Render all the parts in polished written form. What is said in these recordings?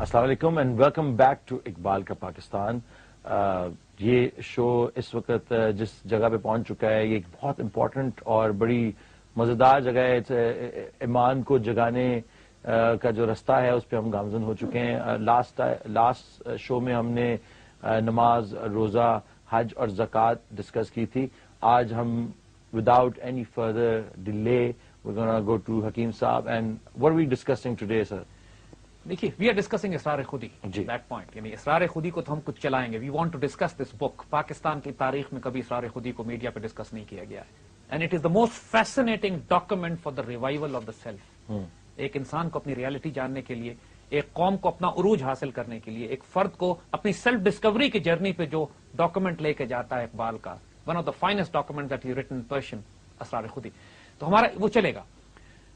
السلام علیکم and welcome back to Iqbal کا پاکستان. یہ شو اس وقت جس جگہ پہ پہنچ چکا ہے یہ ایک بہت امپورٹنٹ اور بڑی مزیدار جگہ ہے. ایمان کو جگانے کا جو رستہ ہے اس پہ ہم گامزن ہو چکے ہیں. لاسٹ شو میں ہم نے نماز، روزہ، حج اور زکوٰۃ ڈسکس کی تھی. آج ہم without any further delay we're going to go to حکیم صاحب. and what are we discussing today, sir? دیکھیے وی آر ڈسکسنگ اسرار خودی. جی. دیٹ پوائنٹ یعنی اسرار خودی کو تو ہم کچھ چلائیں گے. We want to discuss this book. Pakistan کی تاریخ میں کبھی اسرار خودی کو میڈیا پہ ڈسکس نہیں کیا گیا ہے. And it is the most fascinating document for the revival of the self. ایک انسان کو اپنی ریالٹی جاننے کے لیے، ایک قوم کو اپنا عروج حاصل کرنے کے لیے، ایک فرد کو اپنی سیلف ڈسکوری کی جرنی پہ جو ڈاکومنٹ لے کے جاتا ہے اقبال کا، one of the finest document that he written Persian, Asrar Khudi. تو ہمارا وہ چلے گا.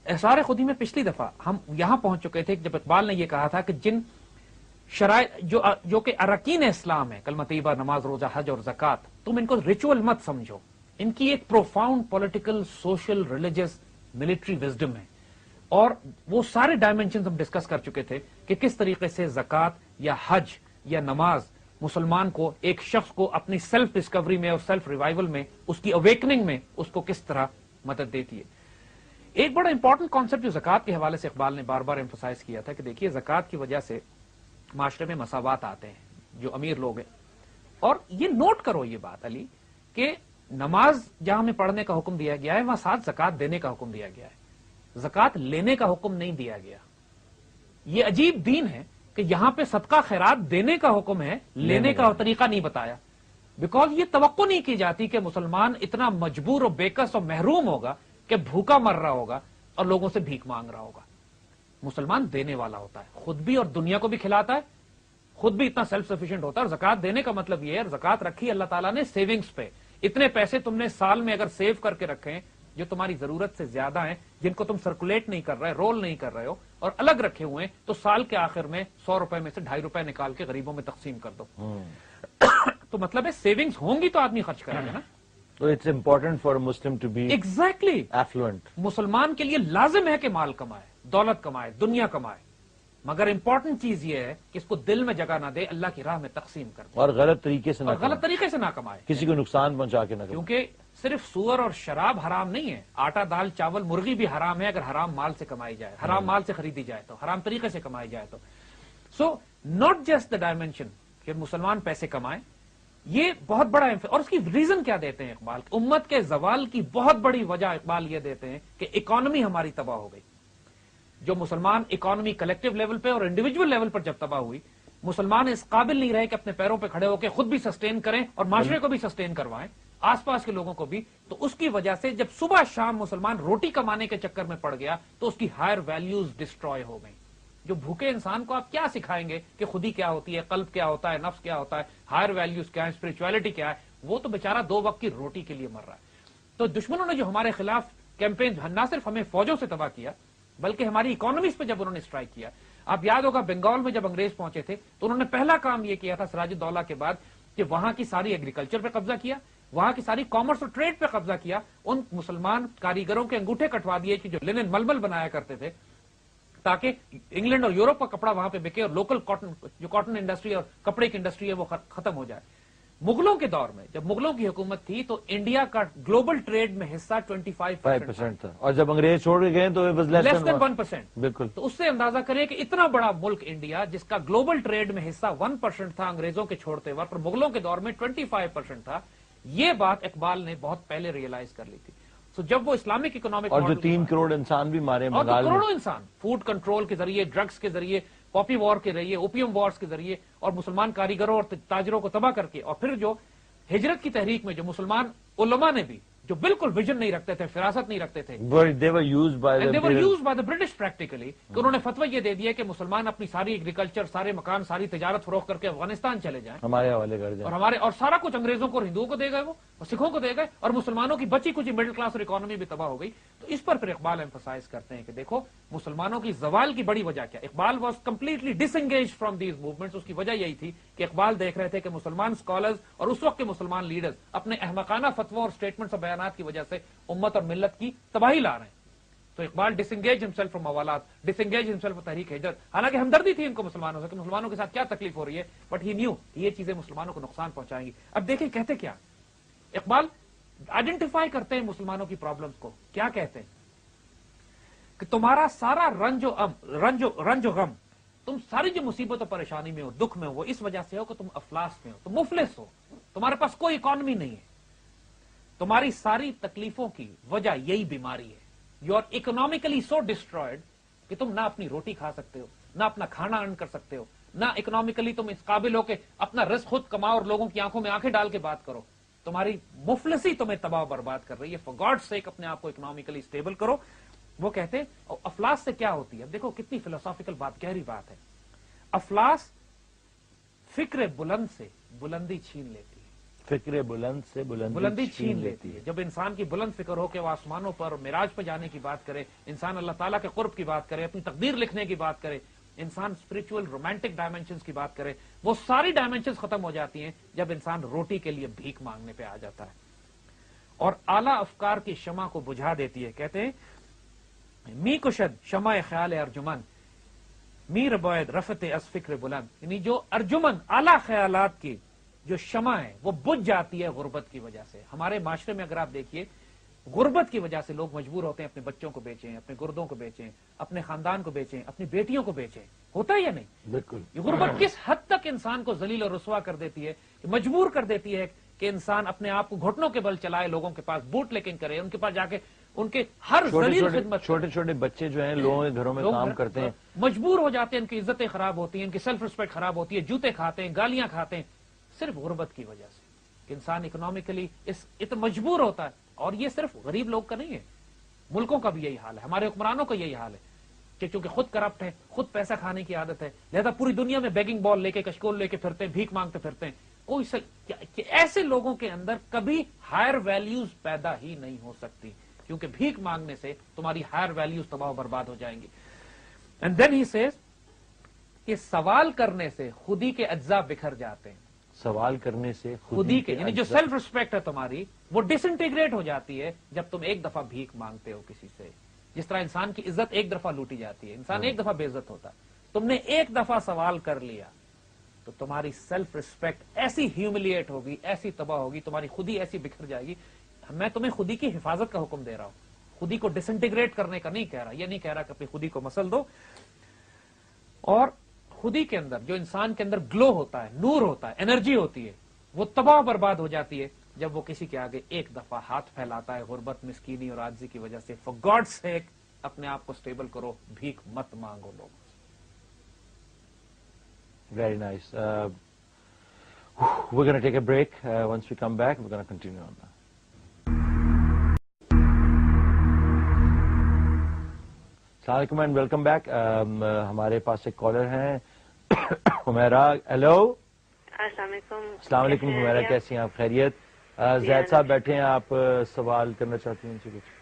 اسرار خودی میں پچھلی دفعہ ہم یہاں پہنچ چکے تھے جب اقبال نے یہ کہا تھا کہ جن شرائط جو کہ اراکین اسلام ہے، کلمہ طیبہ، نماز، روزہ، حج اور زکوٰۃ، تم ان کو ریچول مت سمجھو. ان کی ایک profound political, social, religious, military wisdom ہے. اور وہ سارے ڈائمینشنز ہم ڈسکس کر چکے تھے کہ کس طریقے سے زکوٰۃ یا حج یا نماز مسلمان کو، ایک شخص کو اپنی سیلف ڈسکوری میں اور سیلف ریوائول میں، اس کی اویکننگ میں اس کو کس طرح مدد دیتی ہے. ایک بڑا امپورٹنٹ کانسیپٹ جو زکوٰۃ کے حوالے سے اقبال نے بار بار ایمفسائز کیا تھا کہ دیکھیے زکوٰۃ کی وجہ سے معاشرے میں مساوات آتے ہیں جو امیر لوگ ہیں. اور یہ نوٹ کرو یہ بات علی کہ نماز جہاں ہمیں پڑھنے کا حکم دیا گیا ہے وہاں ساتھ زکوٰۃ دینے کا حکم دیا گیا ہے. زکوٰۃ لینے کا حکم نہیں دیا گیا. یہ عجیب دین ہے کہ یہاں پہ صدقہ خیرات دینے کا حکم ہے، لینے کا طریقہ نہیں بتایا. بیکاز یہ توقع نہیں کی جاتی کہ مسلمان اتنا مجبور اور بیکس اور محروم ہوگا کہ بھوکا مر رہا ہوگا اور لوگوں سے بھیک مانگ رہا ہوگا. مسلمان دینے والا ہوتا ہے، خود بھی اور دنیا کو بھی کھلاتا ہے، خود بھی اتنا سیلف سفیشینٹ ہوتا ہے. اور زکوٰۃ دینے کا مطلب یہ ہے، زکوٰۃ رکھی اللہ تعالیٰ نے سیونگز پہ. اتنے پیسے تم نے سال میں اگر سیو کر کے رکھے ہیں جو تمہاری ضرورت سے زیادہ ہیں، جن کو تم سرکولیٹ نہیں کر رہے، رول نہیں کر رہے ہو، اور الگ رکھے ہوئے ہیں، تو سال کے آخر میں 100 روپے میں سے 2.5 روپے نکال کے غریبوں میں تقسیم کر دو. تو مطلب ہے سیونگز ہوں گی تو آدمی خرچ کرے گا نا. So it's important for a Muslim to be Exactly. affluent. مسلمان کے لیے لازم ہے کہ مال کمائے، دولت کمائے، دنیا کمائے، مگر امپورٹنٹ چیز یہ ہے کہ اس کو دل میں جگہ نہ دے، اللہ کی راہ میں تقسیم کر دے اور غلط طریقے سے نہ اور غلط طریقے سے نہ کمائے. کسی کو نقصان پہنچا کے نہ کرے. کیونکہ صرف سور اور شراب حرام نہیں ہے، آٹا، دال، چاول، مرغی بھی حرام ہے اگر حرام مال سے کمائی جائے، حرام مال سے خریدی جائے تو، حرام طریقے سے کمائی جائے تو. So not just the dimension کہ مسلمان پیسے کمائیں، یہ بہت بڑا اور اس کی ریزن کیا دیتے ہیں اقبال؟ امت کے زوال کی بہت بڑی وجہ اقبال یہ دیتے ہیں کہ اکانومی ہماری تباہ ہو گئی. جو مسلمان اکانومی کلیکٹو لیول پہ اور انڈیویجول لیول پر جب تباہ ہوئی، مسلمان اس قابل نہیں رہے کہ اپنے پیروں پہ کھڑے ہو کے خود بھی سسٹین کریں اور معاشرے کو بھی سسٹین کروائیں، آس پاس کے لوگوں کو بھی. تو اس کی وجہ سے جب صبح شام مسلمان روٹی کمانے کے چکر میں پڑ گیا تو اس کی ہائر ویلیوز ڈسٹروائے ہو گئیں. جو بھوکے انسان کو آپ کیا سکھائیں گے کہ خودی کیا ہوتی ہے، قلب کیا ہوتا ہے، نفس کیا ہوتا ہے، ہائر ویلیوز کیا ہے، اسپرچولیٹی کیا ہے؟ وہ تو بیچارہ 2 وقت کی روٹی کے لیے مر رہا ہے. تو دشمنوں نے جو ہمارے خلاف کیمپین نہ صرف ہمیں فوجوں سے تباہ کیا بلکہ ہماری اکانومیز پہ جب انہوں نے اسٹرائک کیا. آپ یاد ہوگا بنگال میں جب انگریز پہنچے تھے تو انہوں نے پہلا کام یہ کیا تھا سراج الدولہ کے بعد کہ وہاں کی ساری ایگریکلچر پہ قبضہ کیا، وہاں کی ساری کامرس اور ٹریڈ پہ قبضہ کیا. ان مسلمان کاریگروں کے انگوٹھے کٹوا دیے کہ جو لینن ململ بنایا کرتے تھے تاکہ انگلینڈ اور یورپ کا کپڑا وہاں پہ بکے اور لوکل کاٹن انڈسٹری اور کپڑے کی انڈسٹری ہے وہ ختم ہو جائے. مغلوں کے دور میں جب مغلوں کی حکومت تھی تو انڈیا کا گلوبل ٹریڈ میں حصہ 25% تھا، اور جب انگریز چھوڑ کے گئے تو لیس دین 1%. بالکل. تو اس سے اندازہ کریں کہ اتنا بڑا ملک انڈیا جس کا گلوبل ٹریڈ میں حصہ 1% تھا انگریزوں کے چھوڑتے وقت، اور مغلوں کے دور میں 25% تھا. یہ بات اقبال نے بہت پہلے ریئلائز کر لی تھی. تو جب وہ اسلامک اکنامک اور جو 3 کروڑ انسان بھی مارے اور بنگال میں، کروڑوں انسان فوڈ کنٹرول کے ذریعے، ڈرگز کے ذریعے، پاپی وار کے ذریعے، اوپیم وارز کے ذریعے، اور مسلمان کاریگروں اور تاجروں کو تباہ کر کے، اور پھر جو ہجرت کی تحریک میں جو مسلمان علماء نے بھی جو بالکل ویژن نہیں رکھتے تھے، فراست نہیں رکھتے تھے، they were used by the British practically، کہ انہوں نے فتویٰ یہ دے دیا کہ مسلمان اپنی ساری ایگریکلچر، سارے مکان، ساری تجارت فروخت کر کے افغانستان چلے جائیں، ہمارے حوالے کر دیں، اور سارا کچھ انگریزوں کو اور ہندوؤں کو دے گئے، وہ اور سکھوں کو دے گئے، اور مسلمانوں کی بچی کچھ مڈل کلاس اور اکانومی بھی تباہ ہو گئی. تو اس پر پھر اقبال ایمفسائز کرتے ہیں کہ دیکھو مسلمانوں کی زوال کی بڑی وجہ کیا. Iqbal was completely disengage from these movements. اس کی وجہ یہی تھی کہ اقبال دیکھ رہے تھے کہ مسلمان اسکالرز اور اس وقت کے مسلمان لیڈرز اپنے احمقانہ فتووں اور اسٹیٹمنٹس اور بیانات کی وجہ سے امت اور ملت کی تباہی لا رہے ہیں. تو اقبال ڈسنگیج ہمسیلف فرام موالات, ڈسنگیج ہمسیلف فرام تحریک ہجرت. حالانکہ ہمدردی تھی ان کو مسلمانوں سے کہ مسلمانوں کے ساتھ کیا تکلیف ہو رہی ہے, بٹ ہی نیو یہ چیزیں مسلمانوں کو نقصان پہنچائیں گی. اب دیکھیں کہتے کیا اقبال, آئیڈینٹیفائی کرتے ہیں مسلمانوں کی پرابلمز کو. کیا کہتے ہیں کہ تمہارا سارا رنج و غم, تم ساری جو مصیبت و پریشانی میں ہو, دکھ میں ہو, وہ اس وجہ سے ہو کہ تم افلاس میں ہو, تم مفلس ہو, تمہارے پاس کوئی اکانومی نہیں ہے. تمہاری ساری تکلیفوں کی وجہ یہی بیماری ہے. You are economically so destroyed کہ تم نہ اپنی روٹی کھا سکتے ہو, نہ اپنا کھانا ارن کر سکتے ہو, نہ اکنامکلی تم اس قابل ہو کہ اپنا رزق خود کماؤ اور لوگوں کی آنکھوں میں آنکھیں ڈال کے بات کرو. تمہاری مفلسی تمہیں تباہ و برباد کر رہی ہے. فار گاڈ سیک اپنے آپ کو اکنامکلی اسٹیبل کرو. وہ کہتے ہیں افلاس سے کیا ہوتی ہے. اب دیکھو کتنی فلسافیکل بات, گہری بات ہے. افلاس فکر بلند سے بلندی چھین لیتی ہے. فکر بلند سے بلندی چھین لیتی ہے. جب انسان کی بلند فکر ہو کہ وہ آسمانوں پر معراج پہ جانے کی بات کرے, انسان اللہ تعالیٰ کے قرب کی بات کرے, اپنی تقدیر لکھنے کی بات کرے, انسان اسپرچل رومانٹک ڈائمینشنز کی بات کرے, وہ ساری ڈائمینشنز ختم ہو جاتی ہیں جب انسان روٹی کے لیے بھیک مانگنے پہ آ جاتا ہے. اور اعلیٰ افکار کی شمع کو بجھا دیتی ہے. کہتے ہیں می کشد شمع خیال ارجمن میر بوید رفت از فکر بلند, یعنی جو ارجمن اعلیٰ خیالات کی جو شمع ہے وہ بجھ جاتی ہے غربت کی وجہ سے. ہمارے معاشرے میں اگر آپ دیکھیے, غربت کی وجہ سے لوگ مجبور ہوتے ہیں اپنے بچوں کو بیچیں, اپنے گردوں کو بیچیں, اپنے خاندان کو بیچیں, اپنی بیٹیوں کو بیچیں. ہوتا ہے یا نہیں؟ بالکل. یہ غربت کس حد تک انسان کو ذلیل اور رسوا کر دیتی ہے, مجبور کر دیتی ہے کہ انسان اپنے آپ کو گھٹنوں کے بل چلائے, لوگوں کے پاس بوٹ لیکن کرے, ان کے پاس جا کے ان کے ہر ذلیل خدمت. چھوٹے چھوٹے بچے جو ہیں لوگوں کے گھروں میں کام کرتے ہیں, مجبور ہو جاتے ہیں, ان کی عزتیں خراب ہوتی ہیں, ان کی سیلف رسپیکٹ خراب ہوتی ہے, جوتے کھاتے ہیں, گالیاں کھاتے ہیں, صرف غربت کی وجہ سے کہ انسان اکنامکلی اتنا مجبور ہوتا ہے. اور یہ صرف غریب لوگ کا نہیں ہے, ملکوں کا بھی یہی حال ہے, ہمارے حکمرانوں کا یہی حال ہے کہ چونکہ خود کرپٹ ہے, خود پیسہ کھانے کی عادت ہے, لہذا پوری دنیا میں بیگنگ بال لے کے, کشکول لے کے پھرتے ہیں, بھیک مانگتے پھرتے ہیں. کوئی ایسے لوگوں کے اندر کبھی ہائر ویلیوز پیدا ہی نہیں ہو سکتی, کیونکہ بھیک مانگنے سے تمہاری ہائر ویلیوز تباہ و برباد ہو جائیں گی. اینڈ دین ہی سیز کہ سوال کرنے سے خودی کے اجزاء بکھر جاتے ہیں. سوال کرنے سے خودی کے یعنی جو سیلف رسپیکٹ ہے تمہاری وہ ڈس انٹیگریٹ ہو جاتی ہے جب تم ایک دفعہ بھیک مانگتے ہو کسی سے. جس طرح انسان کی عزت ایک دفعہ لوٹی جاتی ہے, انسان ایک دفعہ بے عزت ہوتا ہے, تم نے ایک دفعہ سوال کر لیا تو تمہاری سیلف رسپیکٹ ایسی ہیوملیٹ ہوگی, ایسی تباہ ہوگی, تمہاری خودی ایسی بکھر جائے گی. میں تمہیں خودی کی حفاظت کا حکم دے رہا ہوں, خودی کو ڈس انٹیگریٹ کرنے کا نہیں کہہ رہا. یہ نہیں کہہ رہا کہ اپنی خودی کو مسل دو. اور خودی کے اندر جو انسان کے اندر گلو ہوتا ہے, نور ہوتا ہے, انرجی ہوتی ہے, وہ تباہ برباد ہو جاتی ہے جب وہ کسی کے آگے ایک دفعہ ہاتھ پھیلاتا ہے غربت, مسکینی اور عاجزی کی وجہ سے. فار گاڈ سیک اپنے آپ کو اسٹیبل کرو, بھیک مت مانگو لوگوں سے. Very nice. We're going to take a break. Once we come back, we're going to continue on that. السلام علیکم اینڈ ویلکم بیک. ہمارے پاس ایک کالر ہیں حمیرہ. ہیلو. السلام علیکم. السلام علیکم حمیرہ, کیسی ہیں آپ؟ خیریت؟ زید صاحب بیٹھے ہیں, آپ سوال کرنا چاہتی ہیں ان سے کچھ؟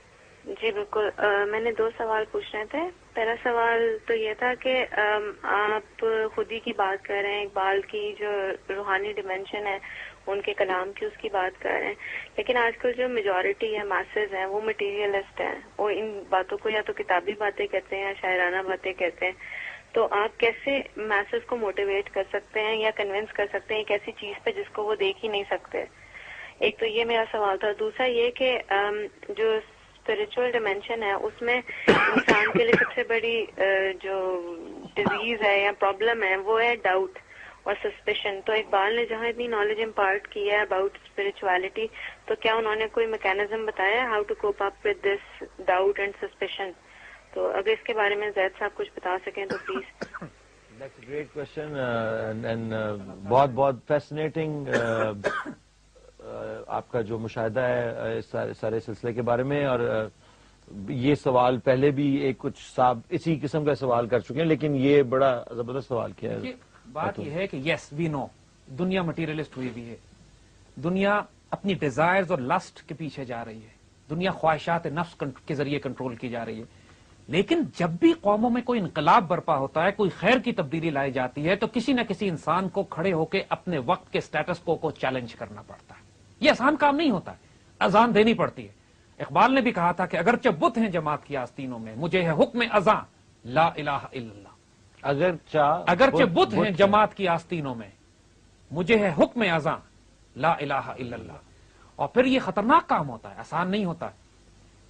جی بالکل, میں نے 2 سوال پوچھنے تھے. پہلا سوال تو یہ تھا کہ آپ خودی کی بات کر رہے ہیں, اقبال کی جو روحانی ڈیمینشن ہے ان کے کلام کی, اس کی بات کر رہے ہیں, لیکن آج کل جو میجورٹی ہے, ماسز ہیں, وہ مٹیریلسٹ ہیں. وہ ان باتوں کو یا تو کتابی باتیں کہتے ہیں یا شاعرانہ باتیں کہتے ہیں. تو آپ کیسے میسز کو موٹیویٹ کر سکتے ہیں یا کنونس کر سکتے ہیں ایک ایسی چیز پہ جس کو وہ دیکھ ہی نہیں سکتے؟ ایک تو یہ میرا سوال تھا. دوسرا یہ کہ جو اسپرچل ڈائمینشن ہے اس میں انسان کے لیے سب سے بڑی جو ڈیزیز ہے یا پرابلم ہے وہ ہے ڈاؤٹ اور سسپیشن. تو اقبال نے جہاں اتنی نالج امپارٹ کی ہے اباؤٹ اسپرچویلٹی, تو کیا انہوں نے کوئی میکینزم بتایا how to cope up with this doubt and suspicion? تو اگر اس کے بارے میں زید صاحب کچھ بتا سکیں تو please. That's a great question and بہت بہت فیسنیٹنگ آپ کا جو مشاہدہ ہے اس سارے سلسلے کے بارے میں. اور یہ سوال پہلے بھی ایک کچھ صاحب اسی قسم کا سوال کر چکے ہیں, لیکن یہ بڑا زبردست سوال کیا ہے. بات یہ ہے کہ یس وی نو دنیا مٹیریلسٹ ہوئی بھی ہے, دنیا اپنی ڈیزائرز اور لسٹ کے پیچھے جا رہی ہے, دنیا خواہشات نفس کے ذریعے کنٹرول کی جا رہی ہے. لیکن جب بھی قوموں میں کوئی انقلاب برپا ہوتا ہے, کوئی خیر کی تبدیلی لائی جاتی ہے, تو کسی نہ کسی انسان کو کھڑے ہو کے اپنے وقت کے سٹیٹس کو چیلنج کرنا پڑتا ہے. یہ آسان کام نہیں ہوتا ہے, اذان دینی پڑتی ہے, اقبال نے بھی کہا تھا کہ اگرچہ بت ہیں جماعت کی آستینوں میں مجھے ہے حکم ازاں لا الہ الا اللہ. اگرچہ بت ہیں جماعت کی آستینوں میں مجھے ہے حکم ازاں لا الہ الا اللہ. اور پھر یہ خطرناک کام ہوتا ہے, آسان نہیں ہوتا.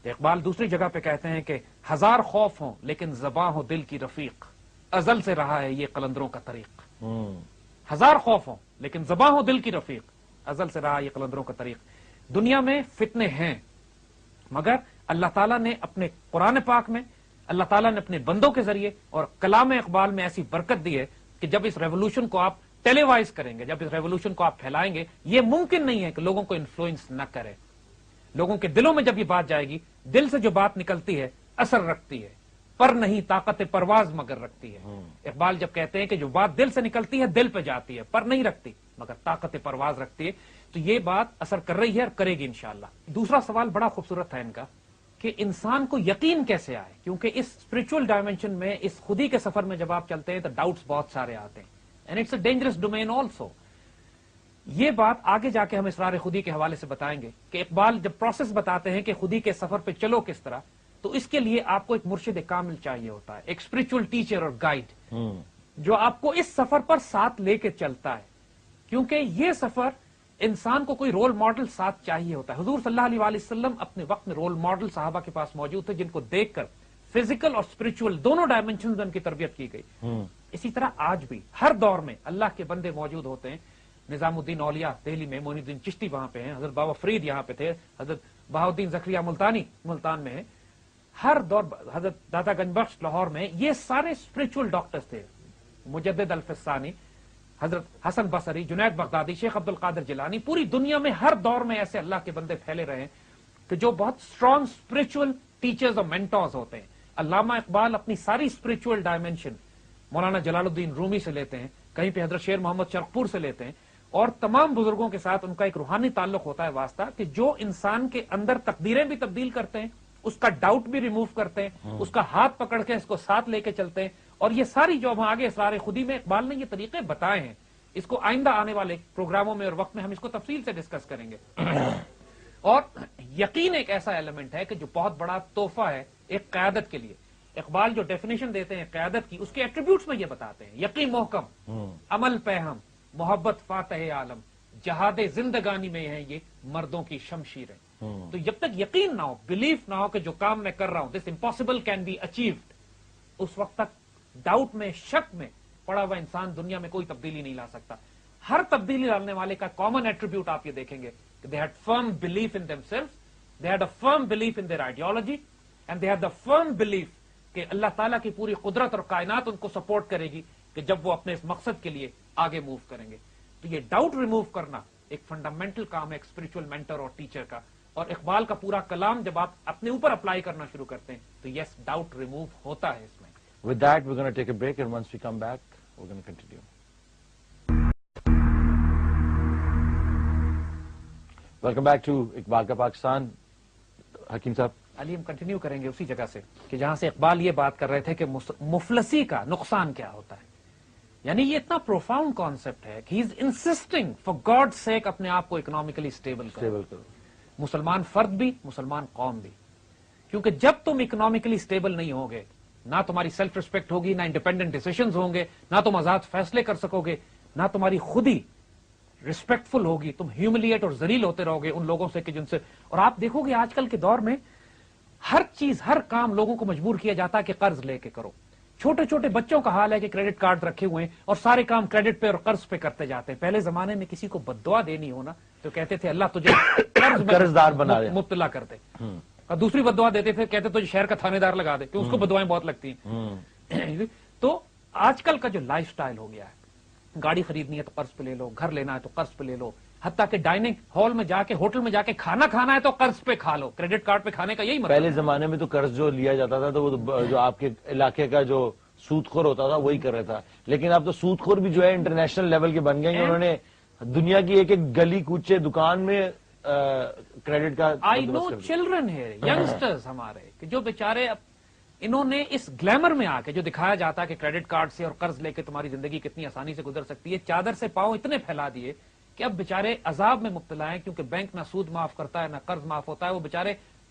اقبال دوسری جگہ پہ کہتے ہیں کہ ہزار خوف ہوں لیکن زباں ہو دل کی رفیق, ازل سے رہا ہے یہ قلندروں کا طریق. ہزار خوف ہوں لیکن زباں ہو دل کی رفیق, ازل سے رہا یہ قلندروں کا طریق. دنیا میں فتنے ہیں مگر اللہ تعالیٰ نے اپنے قرآن پاک میں, اللہ تعالیٰ نے اپنے بندوں کے ذریعے اور کلام اقبال میں ایسی برکت دی ہے کہ جب اس ریولوشن کو آپ ٹیلی وائز کریں گے, جب اس ریولوشن کو آپ پھیلائیں گے, یہ ممکن نہیں ہے کہ لوگوں کو انفلوئنس نہ کرے. لوگوں کے دلوں میں جب یہ بات جائے گی, دل سے جو بات نکلتی ہے اثر رکھتی ہے, پر نہیں طاقت پرواز مگر رکھتی ہے. اقبال جب کہتے ہیں کہ جو بات دل سے نکلتی ہے دل پہ جاتی ہے, پر نہیں رکھتی مگر طاقت پرواز رکھتی ہے. تو یہ بات اثر کر رہی ہے اور کرے گی انشاءاللہ. دوسرا سوال بڑا خوبصورت تھا ان کا کہ انسان کو یقین کیسے آئے, کیونکہ اس اسپرچل ڈائمینشن میں, اس خودی کے سفر میں جب آپ چلتے ہیں تو ڈاؤٹس بہت سارے آتے ہیں, and it's a dangerous domain also. یہ بات آگے جا کے ہم اسرار خودی کے حوالے سے بتائیں گے کہ اقبال جب پروسیس بتاتے ہیں کہ خودی کے سفر پہ چلو کس طرح, تو اس کے لیے آپ کو ایک مرشد کامل چاہیے ہوتا ہے, ایک اسپرچل ٹیچر اور گائیڈ جو آپ کو اس سفر پر ساتھ لے کے چلتا ہے. کیونکہ یہ سفر انسان کو کوئی رول ماڈل ساتھ چاہیے ہوتا ہے. حضور صلی اللہ علیہ وآلہ وسلم اپنے وقت میں رول ماڈل صحابہ کے پاس موجود تھے جن کو دیکھ کر فزیکل اور اسپرچل دونوں ڈائمینشن میں ان کی تربیت کی گئی. اسی طرح آج بھی ہر دور میں اللہ کے بندے موجود ہوتے ہیں. نظام الدین اولیاء دہلی میں, معین الدین چشتی وہاں پہ ہیں, حضرت بابا فرید یہاں پہ تھے, حضرت بہاؤدین زکریا ملتانی ملتان میں ہیں. ہر دور, حضرت داتا گنج بخش لاہور میں, یہ سارے اسپرچل ڈاکٹرز تھے. مجدد الفسانی, حضرت حسن بصری, جنید بغدادی, شیخ عبد القادر جیلانی, پوری دنیا میں ہر دور میں ایسے اللہ کے بندے پھیلے رہے ہیں کہ جو بہت اسٹرانگ اسپرچل ٹیچرز اور مینٹورز ہوتے ہیں. علامہ اقبال اپنی ساری اسپرچل ڈائمینشن مولانا جلال الدین رومی سے لیتے ہیں, کہیں پہ حضرت شیر محمد شرقپور سے لیتے ہیں, اور تمام بزرگوں کے ساتھ ان کا ایک روحانی تعلق ہوتا ہے, واسطہ, کہ جو انسان کے اندر تقدیریں بھی تبدیل کرتے ہیں, اس کا ڈاؤٹ بھی ریموو کرتے ہیں, اس کا ہاتھ پکڑ کے اس کو ساتھ لے کے چلتے ہیں. اور یہ ساری جو ہم آگے اسرار خودی میں اقبال نے یہ طریقے بتائے ہیں, اس کو آئندہ آنے والے پروگراموں میں اور وقت میں ہم اس کو تفصیل سے ڈسکس کریں گے. اور یقین ایک ایسا ایلیمنٹ ہے کہ جو بہت بڑا تحفہ ہے ایک قیادت کے لیے. اقبال جو ڈیفینیشن دیتے ہیں قیادت کی, اس کے ایٹریبیوٹس میں یہ بتاتے ہیں, یقین محکم, عمل پہم, محبت فاتح عالم, جہاد زندگانی میں ہیں یہ مردوں کی شمشیریں. تو جب تک یقین نہ ہو, بلیف نہ ہو کہ جو کام میں کر رہا ہوں دس امپاسبل کین بی اچیوڈ, اس وقت تک ڈاؤٹ میں, شک میں پڑا ہوا انسان دنیا میں کوئی تبدیلی نہیں لا سکتا. ہر تبدیلی لانے والے کا کامن ایٹریبیوٹ آپ یہ دیکھیں گے کہ they had firm belief in themselves, they had a firm belief in their ideology, and they had the firm belief کہ اللہ تعالیٰ کی پوری قدرت اور کائنات ان کو سپورٹ کرے گی کہ جب وہ اپنے اس مقصد کے لیے آگے موو کریں گے. تو یہ ڈاؤٹ ریموو کرنا ایک فنڈامنٹل کام ہے ایک اسپرچل مینٹر اور ٹیچر کا. اور اقبال کا پورا کلام جب آپ اپنے اوپر اپلائی کرنا شروع کرتے ہیں تو یس, ڈاؤٹ ریموو ہوتا ہے اس میں. With that, we're going to take a break, and once we come back, we're going to continue. Welcome back to Iqbal Ka Pakistan. حکیم صاحب, علی ہم کنٹینیو کریں گے اسی جگہ سے کہ جہاں سے اقبال یہ بات کر رہے تھے کہ مفلسی کا نقصان کیا ہوتا ہے. یعنی یہ اتنا پروفاؤنڈ کانسیپٹ ہے کہ ہی از انسسٹنگ فار گاڈ سیک اپنے آپ کو اکنامکلی اسٹیبل کرو. مسلمان فرد بھی, مسلمان قوم بھی, کیونکہ جب تم اکنامکلی اسٹیبل نہیں ہوگے, نہ تمہاری سیلف ریسپیکٹ ہوگی, نہ انڈیپینڈنٹ ڈیسیشنز ہوں گے, نہ تم آزاد فیصلے کر سکو گے, نہ تمہاری خودی ریسپیکٹفل ہوگی, تم ہیوملیٹ اور ذلیل ہوتے رہو گے ان لوگوں سے کہ جن سے. اور آپ دیکھو گے آج کل کے دور میں ہر چیز, ہر کام لوگوں کو مجبور کیا جاتا ہے کہ قرض لے کے کرو. چھوٹے چھوٹے بچوں کا حال ہے کہ کریڈٹ کارڈ رکھے ہوئے ہیں اور سارے کام کریڈٹ پہ اور قرض پہ کرتے جاتے ہیں. پہلے زمانے میں کسی کو بددعا دینی ہونا تو کہتے تھے اللہ تجھے قرضدار بنا دے, مبتلا کر دے, اور دوسری بددعا دیتے تھے, کہتے تجھے شہر کا تھانے دار لگا دے, کہ اس کو بددعائیں بہت لگتی ہیں. تو آج کل کا جو لائف سٹائل ہو گیا ہے, گاڑی خریدنی ہے تو قرض پہ لے لو, گھر لینا ہے تو قرض پہ لے لو, حتیٰ کہ ڈائننگ ہال میں جا کے, ہوٹل میں جا کے کھانا کھانا ہے تو قرض پہ کھا لو. کریڈٹ کارڈ پہ کھانے کا یہی مطلب. پہلے زمانے میں تو قرض جو لیا جاتا تھا تو وہ جو آپ کے علاقے کا جو سود خور ہوتا تھا وہی کر رہا تھا, لیکن اب تو سود خور بھی جو ہے انٹرنیشنل لیول کے بن گئے ہیں. انہوں نے دنیا کی ایک ایک گلی کوچے دکان میں کریڈٹ کا آئی نو چلڈرن ہے, ینگسٹرز ہمارے, کہ جو بیچارے انہوں نے اس گلیمر میں آ کے جو دکھایا جاتا ہے کہ کریڈٹ کارڈ سے اور قرض لے کے تمہاری زندگی کتنی آسانی سے گزر سکتی ہے, چادر سے پاؤں اتنے پھیلا دیے کہ اب بیچارے عذاب میں مبتلا ہیں, کیونکہ بینک نہ سود معاف کرتا ہے نہ قرض معاف ہوتا ہے. وہ بیچارے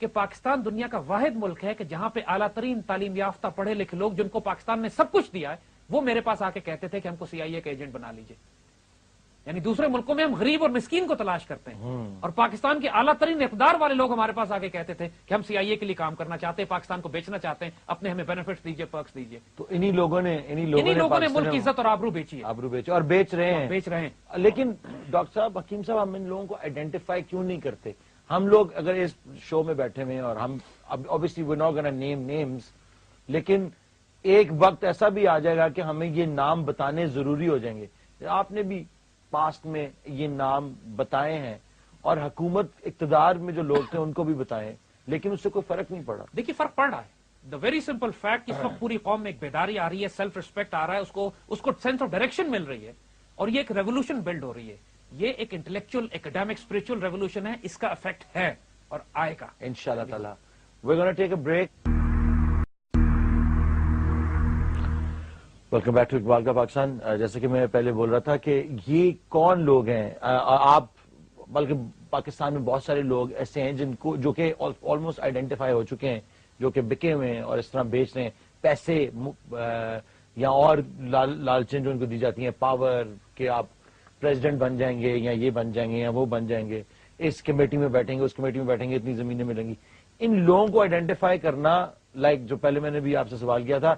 کہ پاکستان دنیا کا واحد ملک ہے کہ جہاں پہ اعلیٰ ترین تعلیم یافتہ پڑھے لکھے لوگ جن کو پاکستان نے سب کچھ دیا ہے وہ میرے پاس آ کے کہتے تھے کہ ہم کو CIA کا ایجنٹ بنا لیجئے. یعنی دوسرے ملکوں میں ہم غریب اور مسکین کو تلاش کرتے ہیں اور پاکستان کے اعلیٰ ترین اقتدار والے لوگ ہمارے پاس آ کے کہتے تھے کہ ہم CIA کے لیے کام کرنا چاہتے ہیں, پاکستان کو بیچنا چاہتے ہیں, اپنے ہمیں بینیفٹس دیجیے, پرکس دیجیے. تو انہی لوگوں نے ملک کی عزت اور آبرو بیچی ہے, آبرو بیچے اور بیچ رہے ہیں. لیکن ڈاکٹر صاحب, حکیم صاحب, ہم ان لوگوں کو آئیڈینٹیفائی کیوں نہیں کرتے؟ ہم لوگ اگر اس شو میں بیٹھے ہوئے ہیں اور ہم obviously we're not gonna name names, لیکن ایک وقت ایسا بھی آ جائے گا کہ ہمیں یہ نام بتانے ضروری ہو جائیں گے. آپ نے بھی پاسٹ میں یہ نام بتائے ہیں اور حکومت اقتدار میں جو لوگ تھے ان کو بھی بتائے, لیکن اس سے کوئی فرق نہیں پڑا. دیکھیے فرق پڑ رہا ہے. دا ویری سمپل فیکٹ, اس وقت پوری قوم میں ایک بیداری آ رہی ہے, سیلف ریسپیکٹ آ رہا ہے, اس کو سینس آف ڈائریکشن مل رہی ہے اور یہ ایک ریولیوشن بلڈ ہو رہی ہے. یہ ایک انٹلیکچوئل ایکڈیمک اسپرچل ریولیوشن ہے, اس کا افیکٹ ہے اور آئے گا انشاءاللہ تعالی. We're going to take a break. Welcome back to Iqbal کا پاکستان. جیسے کہ میں پہلے بول رہا تھا کہ یہ کون لوگ ہیں, آپ بلکہ پاکستان میں بہت سارے لوگ ایسے ہیں جن کو جو کہ آلموسٹ آئیڈینٹیفائی ہو چکے ہیں, جو کہ بکے ہوئے ہیں اور اس طرح بیچ رہے ہیں پیسے یا اور لالچیں جو ان کو دی جاتی ہیں, پاور کہ آپ پریزیڈنٹ بن جائیں گے یا یہ بن جائیں گے یا وہ بن جائیں گے, اس کمیٹی میں بیٹھیں گے اس کمیٹی میں بیٹھیں گے, اتنی زمینیں ملیں گی. ان لوگوں کو آئیڈینٹیفائی کرنا, لائک جو پہلے میں نے بھی آپ سے سوال کیا تھا,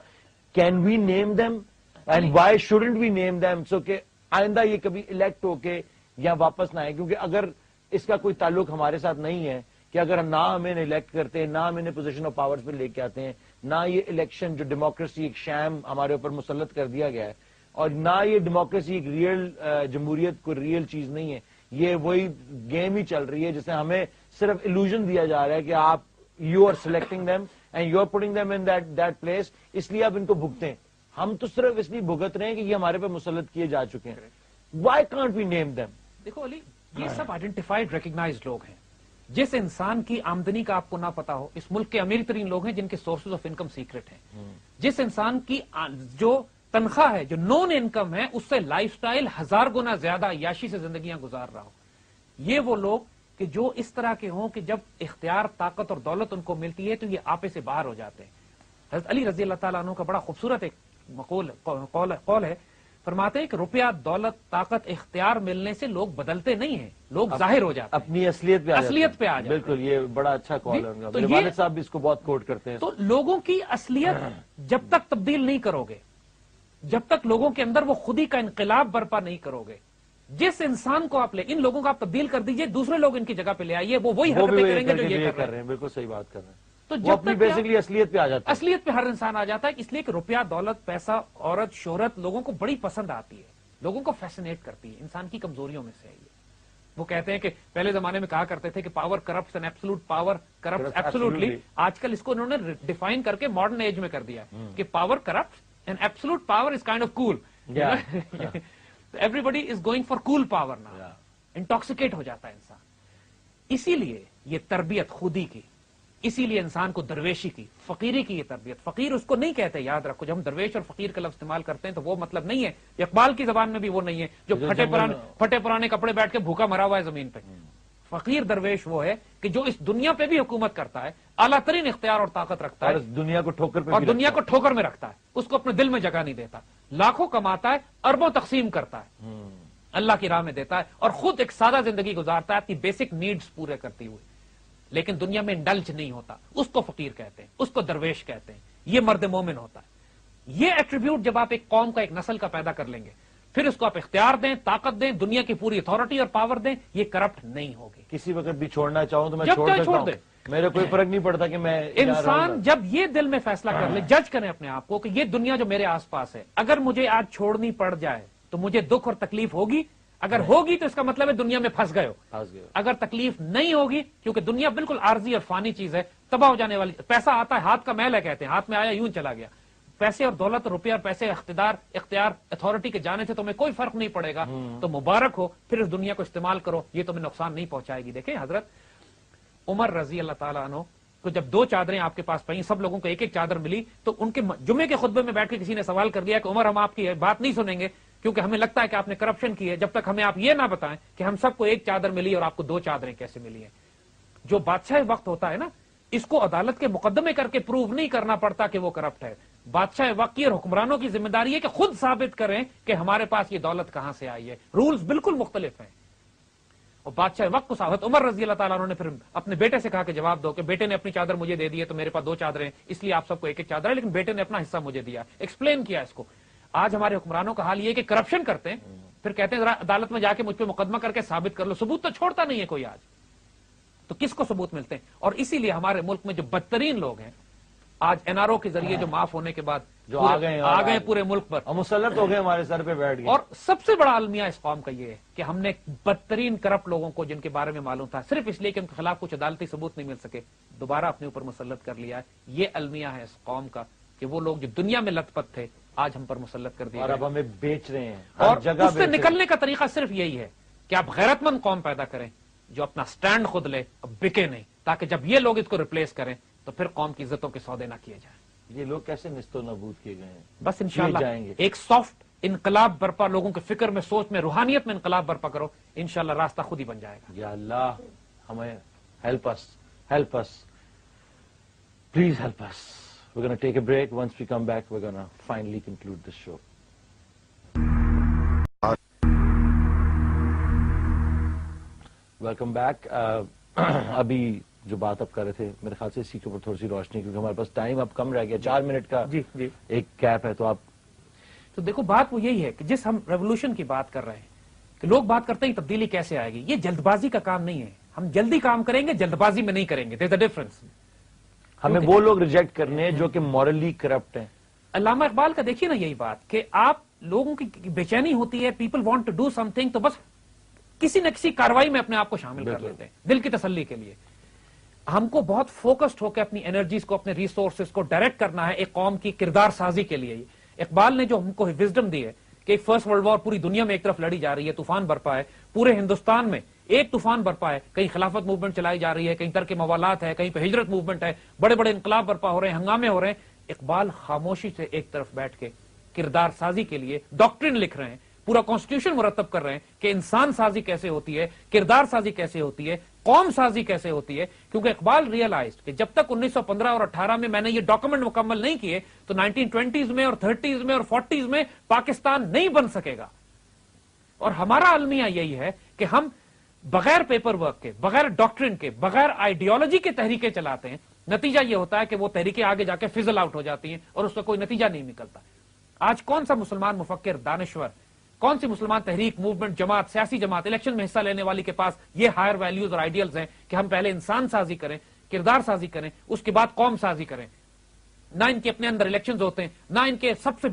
can we name them and why shouldn't we name them, so کہ آئندہ یہ کبھی الیکٹ ہو کے یا واپس نہ آئے, کیونکہ اگر اس کا کوئی تعلق ہمارے ساتھ نہیں ہے کہ اگر نہ ہمیں الیکٹ کرتے, نہ ہمیں پوزیشن آف پاورز پہ لے کے آتے ہیں, نہ یہ الیکشن جو ڈیموکریسی ایک شام ہمارے اوپر مسلط کر دیا گیا ہے, اور نہ یہ ڈیموکریسی ایک ریئل جمہوریت کو ریئل چیز نہیں ہے, یہ وہی گیم ہی چل رہی ہے جسے ہمیں صرف illusion دیا جا رہا ہے کہ آپ you are selecting them and you are putting them in that place, اس لیے آپ ان کو بھگتیں. ہم تو صرف اس لیے بھگت رہے ہیں کہ یہ ہمارے پہ مسلط کیے جا چکے ہیں. Why can't we name them? دیکھو علی, یہ سب آئیڈینٹیفائڈ ریکگنائزڈ لوگ ہیں. جس انسان کی آمدنی کا آپ کو نہ پتا ہو, اس ملک کے امیر ترین لوگ ہیں جن کے سورسز آف انکم سیکرٹ ہیں. جس انسان کی جو تنخواہ ہے, جو نون انکم ہے, اس سے لائف سٹائل 1000 گنا زیادہ عیاشی سے زندگیاں گزار رہا ہو, یہ وہ لوگ کہ جو اس طرح کے ہوں کہ جب اختیار, طاقت اور دولت ان کو ملتی ہے تو یہ آپے سے باہر ہو جاتے ہیں. حضرت علی رضی اللہ تعالیٰ عنہ کا بڑا خوبصورت ایک قول ہے, فرماتے ہیں کہ روپیہ, دولت, طاقت, اختیار ملنے سے لوگ بدلتے نہیں ہیں, لوگ ظاہر ہو جاتے ہیں, اپنی اصلیت پہ آ جاتے ہیں. بالکل, یہ بڑا اچھا قول ہے. میرے والد صاحب بھی اس کو بہت کوٹ کرتے ہیں. تو لوگوں کی اصلیت جب تک تبدیل نہیں کرو گے, جب تک لوگوں کے اندر وہ خودی کا انقلاب برپا نہیں کرو گے, جس انسان کو آپ ان لوگوں کو آپ تبدیل کر دیجئے, دوسرے لوگ ان کی جگہ پہ لے آئیے, وہ وہی حرکتیں کریں گے جو یہ کر رہے ہیں. بالکل صحیح بات کر رہے ہیں. تو وہ اپنی بیسکلی اصلیت پہ آ جاتا ہے. اصلیت پہ ہر انسان آ جاتا ہے, اس لیے کہ روپیہ, دولت, پیسہ, عورت, شہرت لوگوں کو بڑی پسند آتی ہے, لوگوں کو فیسنیٹ کرتی ہے. انسان کی کمزوریوں میں سے ہے یہ. وہ کہتے ہیں کہ پہلے زمانے میں کہا کرتے تھے کہ power corrupts and absolute power corrupts absolutely. آج کل اس کو انہوں نے ڈیفائن کر کے ماڈرن ایج میں کر دیا کہ power corrupts and absolute power is kind of cool. Everybody is going for cool power نا, انٹاکسیکیٹ ہو جاتا ہے انسان. اسی لیے یہ تربیت خودی کی, اسی لیے انسان کو درویشی کی, فقیری کی یہ تربیت. فقیر اس کو نہیں کہتے, یاد رکھو, جب ہم درویش اور فقیر کا لفظ استعمال کرتے ہیں تو وہ مطلب نہیں ہے, اقبال کی زبان میں بھی وہ نہیں ہے جو پھٹے پرانے کپڑے بیٹھ کے بھوکا مرا ہوا ہے زمین پہ. فقیر درویش وہ ہے کہ جو اس دنیا پہ بھی حکومت کرتا ہے, اعلیٰ ترین اختیار اور طاقت رکھتا ہے, دنیا کو ٹھوکر میں رکھتا ہے, اس کو اپنے دل میں جگہ نہیں دیتا, لاکھوں کماتا ہے, اربوں تقسیم کرتا ہے, اللہ کی راہ میں دیتا ہے, اور خود ایک سادہ زندگی گزارتا ہے اپنی بیسک نیڈز پورے کرتی ہوئے, لیکن دنیا میں انڈلج نہیں ہوتا. اس کو فقیر کہتے ہیں, اس کو درویش کہتے ہیں. یہ مرد مومن ہوتا ہے. یہ ایٹریبیوٹ جب آپ ایک قوم کا, ایک نسل کا پیدا کر لیں گے, پھر اس کو آپ اختیار دیں, طاقت دیں, دنیا کی پوری اتھارٹی اور پاور دیں, یہ کرپٹ نہیں ہوگی. کسی وقت بھی چھوڑنا چاہوں تو میں چھوڑ سکتا ہوں, میرے کوئی فرق نہیں پڑتا کہ میں. انسان جب یہ دل میں فیصلہ کر لے, جج کریں اپنے آپ کو کہ یہ دنیا جو میرے آس پاس ہے, اگر مجھے آج چھوڑنی پڑ جائے تو مجھے دکھ اور تکلیف ہوگی. اگر ہوگی تو اس کا مطلب ہے دنیا میں پھنس گئے ہو. اگر تکلیف نہیں ہوگی, کیونکہ دنیا بالکل عارضی اور فانی چیز ہے, تباہ ہو جانے والی. پیسہ آتا ہے, ہاتھ کا میل ہے کہتے ہیں, ہاتھ میں آیا یوں چلا گیا. پیسے اور دولت, روپیہ اور پیسے, اختیار, اتھارٹی کے جانے سے تمہیں کوئی فرق نہیں پڑے گا, تو مبارک ہو, پھر اس دنیا کو استعمال کرو, یہ تمہیں نقصان نہیں پہنچائے گی. دیکھیں حضرت عمر رضی اللہ تعالیٰ عنہ کو جب 2 چادریں آپ کے پاس پڑیں, سب لوگوں کو ایک ایک چادر ملی, تو ان کے جمعے کے خطبے میں بیٹھ کے کسی نے سوال کر دیا کہ عمر, ہم آپ کی بات نہیں سنیں گے کیونکہ ہمیں لگتا ہے کہ آپ نے کرپشن کی ہے, جب تک ہمیں آپ یہ نہ بتائیں کہ ہم سب کو ایک چادر ملی اور آپ کو 2 چادریں کیسے ملی ہیں. جو بادشاہ وقت ہوتا ہے نا, اس کو عدالت کے مقدمے کر کے پروو نہیں کرنا پڑتا کہ وہ کرپٹ ہے. بادشاہ وقت اور حکمرانوں کی ذمہ داری ہے کہ خود ثابت کریں کہ ہمارے پاس یہ دولت کہاں سے آئی ہے. رولز بالکل مختلف ہیں. اور بادشاہ وقت کو حضرت عمر رضی اللہ تعالیٰ عنہ نے پھر اپنے بیٹے سے کہا کہ جواب دو کہ بیٹے نے اپنی چادر مجھے دے دی ہے تو میرے پاس 2 چادریں ہیں, اس لیے آپ سب کو ایک ایک چادر ہے, لیکن بیٹے نے اپنا حصہ مجھے دیا. ایکسپلین کیا اس کو. آج ہمارے حکمرانوں کا حال یہ کہ کرپشن کرتے ہیں, پھر کہتے ہیں ذرا عدالت میں جا کے مجھ پہ مقدمہ کر کے ثابت کر لو. ثبوت تو چھوڑتا نہیں ہے کوئی آج. تو کس کو ثبوت ملتے ہیں؟ اور اسی لیے ہمارے ملک میں جو بدترین لوگ ہیں آج NRO کے ذریعے جو معاف ہونے کے بعد جو آ گئے پورے ملک پر اور مسلط ہو گئے, ہمارے سر پہ بیٹھ گئے. اور سب سے بڑا المیہ اس قوم کا یہ ہے کہ ہم نے بدترین کرپٹ لوگوں کو, جن کے بارے میں معلوم تھا, صرف اس لیے کہ ان کے خلاف کچھ عدالتی ثبوت نہیں مل سکے, دوبارہ اپنے اوپر مسلط کر لیا ہے. یہ المیہ ہے اس قوم کا کہ وہ لوگ جو دنیا میں لت پت تھے آج ہم پر مسلط کر دیا اور اب ہمیں بیچ رہے ہیں. اور اس سے نکلنے کا طریقہ صرف یہی ہے کہ آپ غیرت مند قوم پیدا کریں جو اپنا سٹینڈ خود لے اور بکے نہیں, تاکہ جب یہ لوگ اس کو ریپلیس کریں تو پھر قوم کی عزتوں کے سودے نہ کیے جائیں. یہ لوگ کیسے نست و نابود کیے گئے ہیں؟ بس انشاءاللہ ایک سافٹ انقلاب برپا, لوگوں کے فکر میں, سوچ میں, روحانیت میں انقلاب برپا کرو, انشاءاللہ راستہ خود ہی بن جائے گا. یا اللہ ہمیں help us, please help us. We're going to take a break. Once we come back, we're going to finally conclude this show. Welcome back. ابھی جو بات آپ کر رہے تھے میرے خیال سے اسی کے اوپر تھوڑی سی روشنی, کیونکہ ہمارے پاس ٹائم اب کم رہ گیا, 4 منٹ کا جی ایک گیپ ہے. تو آپ تو دیکھو بات وہ یہی ہے کہ جس ہم ریولوشن کی بات کر رہے ہیں کہ لوگ بات کرتے ہیں تبدیلی کیسے آئے گی, یہ جلد بازی کا کام نہیں ہے. ہم جلدی کام کریں گے, جلد بازی میں نہیں کریں گے. there's a difference. ہمیں وہ لوگ ریجیکٹ کرنے ہیں جو کہ مورلی کرپٹ ہیں. علامہ اقبال کا دیکھیے نا یہی بات کہ آپ لوگوں کی بے چینی ہوتی ہے, people want to do something, تو بس کسی نہ کسی کاروائی میں اپنے آپ کو شامل کر لیتے ہیں دل کی تسلی کے لیے. ہم کو بہت فوکسڈ ہو کے اپنی انرجیز کو, اپنے ریسورسز کو ڈائریکٹ کرنا ہے ایک قوم کی کردار سازی کے لیے. اقبال نے جو ہم کو وزڈم دی ہے کہ ایک فرسٹ ورلڈ وار پوری دنیا میں ایک طرف لڑی جا رہی ہے, طوفان برپا ہے, پورے ہندوستان میں ایک طوفان برپا ہے, کہیں خلافت موومنٹ چلائی جا رہی ہے, کہیں ترک موالات ہے, کہیں پہ ہجرت موومنٹ ہے, بڑے بڑے انقلاب برپا ہو رہے ہیں, ہنگامے ہو رہے ہیں. اقبال خاموشی سے ایک طرف بیٹھ کے کردار سازی کے لیے ڈاکٹرن لکھ رہے ہیں, پورا کانسٹیٹیوشن مرتب کر رہے ہیں کہ انسان سازی کیسے ہوتی ہے, کردار سازی کیسے ہوتی ہے, قوم سازی کیسے ہوتی ہے. کیونکہ اقبال ریئلائزڈ کہ جب تک 1915 اور 18 میں نے یہ ڈاکومنٹ مکمل نہیں کیے تو 1920s میں اور 30s میں اور 40s میں پاکستان نہیں بن سکے گا. اور ہمارا المیہ یہی ہے کہ ہم بغیر پیپر ورک کے, بغیر ڈاکٹرن کے, بغیر آئیڈیالوجی کے تحریکیں چلاتے ہیں. نتیجہ یہ ہوتا ہے کہ وہ تحریکیں آگے جا کے فزل آؤٹ ہو جاتی ہیں اور اس کا کوئی نتیجہ نہیں نکلتا. آج کون سا مسلمان مفکر, دانشور, کون سی مسلمان تحریک, موومنٹ, جماعت, سیاسی جماعت الیکشن میں حصہ لینے والی کے پاس یہ ہائر ویلیوز اور آئیڈیلز ہیں کہ ہم پہلے انسان سازی کریں, کردار سازی کریں, اس کے بعد قوم سازی کریں. نہ ان کے اپنے اندر الیکشنز ہوتے ہیں, نہ ان کے سب سے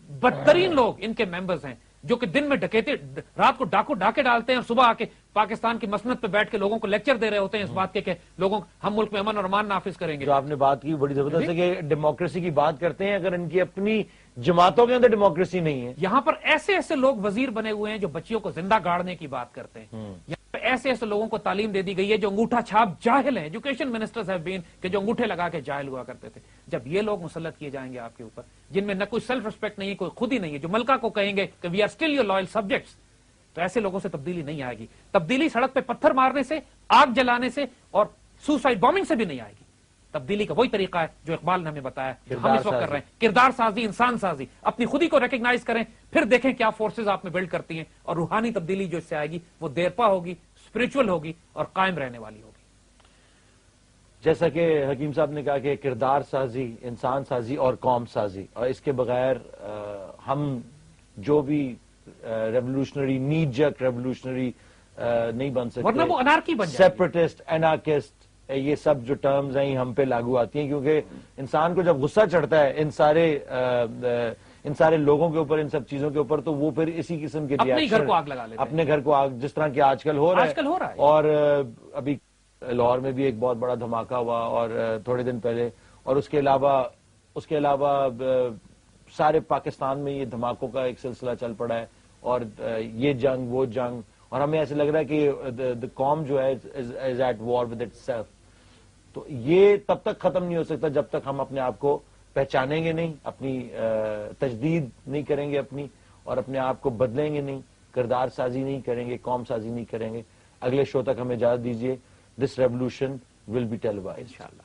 بدترین لوگ ان کے ممبرز ہیں جو کہ دن میں ڈکیتے, رات کو ڈاکے ڈالتے ہیں اور صبح آ کے پاکستان کی مسند پہ بیٹھ کے لوگوں کو لیکچر دے رہے ہوتے ہیں اس بات کے کہ لوگوں ہم ملک میں امن اور امان نافذ کریں گے. جو آپ نے بات کی بڑی زبردست ہے کہ ڈیموکریسی کی بات کرتے ہیں, اگر ان کی اپنی جماعتوں کے اندر ڈیموکریسی نہیں ہے. یہاں پر ایسے ایسے لوگ وزیر بنے ہوئے ہیں جو بچیوں کو زندہ گاڑنے کی بات کرتے ہیں. یہاں پہ ایسے ایسے لوگوں کو تعلیم دے دی گئی ہے جو انگوٹھا چھاپ جاہل ہیں. ایجوکیشن منسٹرز ہیو بین کہ جو انگوٹھے لگا کے جاہل ہوا کرتے تھے. جب یہ لوگ مسلط کیے جائیں گے آپ کے اوپر, جن میں نہ کوئی سیلف ریسپیکٹ نہیں ہے, کوئی خود ہی نہیں ہے, جو ملکہ کو کہیں گے کہ we are still your loyal subjects, تو ایسے لوگوں سے تبدیلی نہیں آئے گی. تبدیلی سڑک پہ پتھر مارنے سے, آگ جلانے سے اور سوسائڈ بامبنگ سے بھی نہیں آئے گی. تبدیلی کا وہی طریقہ ہے جو اقبال نے ہمیں بتایا, جو ہم اس وقت کر رہے ہیں, کردار سازی, انسان سازی. اپنی خودی کو ریکگنائز کریں, پھر دیکھیں کیا فورسز آپ میں بلڈ کرتی ہیں, اور روحانی تبدیلی جو اس سے آئے گی وہ دیرپا ہوگی, اسپرچول ہوگی اور قائم رہنے والی ہوگی. جیسا کہ حکیم صاحب نے کہا کہ کردار سازی, انسان سازی اور قوم سازی, اور اس کے بغیر ہم جو بھی ریولوشنری, نیڈ جک ریولوشنری نہیں بن سکتے. ورنہ وہ انارکی بن جائے گی. سیپریٹسٹ, انارکسٹ, یہ سب جو ٹرمز ہیں ہم پہ لاگو آتی ہیں, کیونکہ انسان کو جب غصہ چڑھتا ہے ان سارے لوگوں کے اوپر, ان سب چیزوں کے اوپر, تو وہ پھر اسی قسم کے اپنے گھر کو آگ لگا لیتے ہیں. اپنے گھر کو آگ, جس طرح کہ آج کل ہو رہا ہے. اور ابھی لاہور میں بھی ایک بہت بڑا دھماکہ ہوا اور تھوڑے دن پہلے, اور اس کے علاوہ سارے پاکستان میں یہ دھماکوں کا ایک سلسلہ چل پڑا ہے, اور یہ جنگ وہ جنگ, اور ہمیں ایسے لگ رہا ہے کہ قوم جو ہے is at war with itself. تو یہ تب تک ختم نہیں ہو سکتا جب تک ہم اپنے آپ کو پہچانیں گے نہیں, اپنی تجدید نہیں کریں گے اپنی, اور اپنے آپ کو بدلیں گے نہیں, کردار سازی نہیں کریں گے, قوم سازی نہیں کریں گے. اگلے شو تک ہمیں اجازت دیجیے. دس ریولوشن ول بی ٹیلیوائزڈ انشاءاللہ.